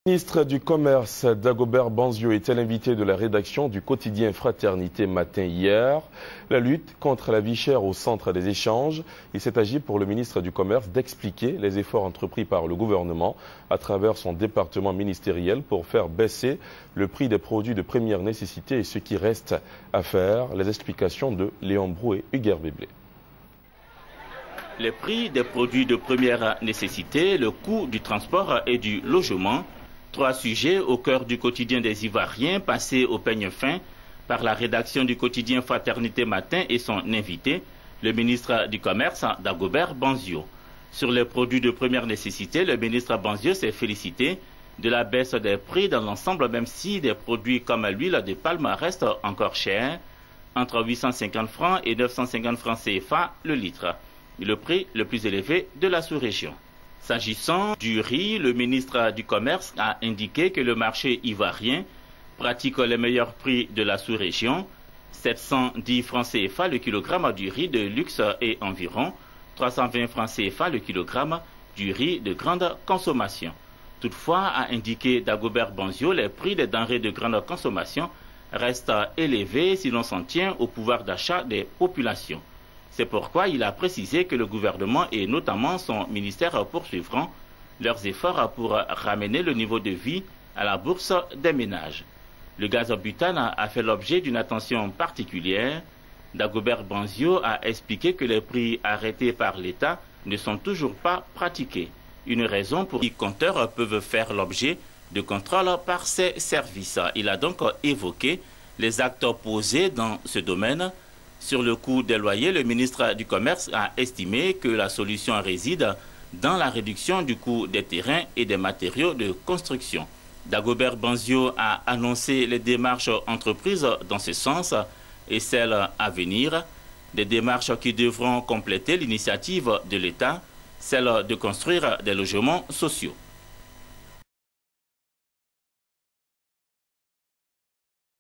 Le ministre du Commerce, Dagobert Banzio, était l'invité de la rédaction du quotidien Fraternité Matin hier. La lutte contre la vie chère au centre des échanges. Il s'est agi pour le ministre du Commerce d'expliquer les efforts entrepris par le gouvernement à travers son département ministériel pour faire baisser le prix des produits de première nécessité et ce qui reste à faire. Les explications de Léon Brou et Hugues Béblé. Les prix des produits de première nécessité, le coût du transport et du logement. Trois sujets au cœur du quotidien des Ivoiriens, passés au peigne fin par la rédaction du quotidien Fraternité Matin et son invité, le ministre du Commerce, Dagobert Banzio. Sur les produits de première nécessité, le ministre Banzio s'est félicité de la baisse des prix dans l'ensemble, même si des produits comme l'huile de palme restent encore chers, entre 850 francs et 950 francs CFA le litre, le prix le plus élevé de la sous-région. S'agissant du riz, le ministre du Commerce a indiqué que le marché ivoirien pratique les meilleurs prix de la sous-région, 710 francs CFA le kilogramme du riz de luxe et environ 320 francs CFA le kilogramme du riz de grande consommation. Toutefois, a indiqué Dagobert Banzio, les prix des denrées de grande consommation restent élevés si l'on s'en tient au pouvoir d'achat des populations. C'est pourquoi il a précisé que le gouvernement et notamment son ministère poursuivront leurs efforts pour ramener le niveau de vie à la bourse des ménages. Le gaz butane a fait l'objet d'une attention particulière. Dagobert Banzio a expliqué que les prix arrêtés par l'État ne sont toujours pas pratiqués. Une raison pour laquelle les compteurs peuvent faire l'objet de contrôle par ces services. Il a donc évoqué les actes posés dans ce domaine. Sur le coût des loyers, le ministre du Commerce a estimé que la solution réside dans la réduction du coût des terrains et des matériaux de construction. Dagobert Banzio a annoncé les démarches entreprises dans ce sens et celles à venir, des démarches qui devront compléter l'initiative de l'État, celle de construire des logements sociaux.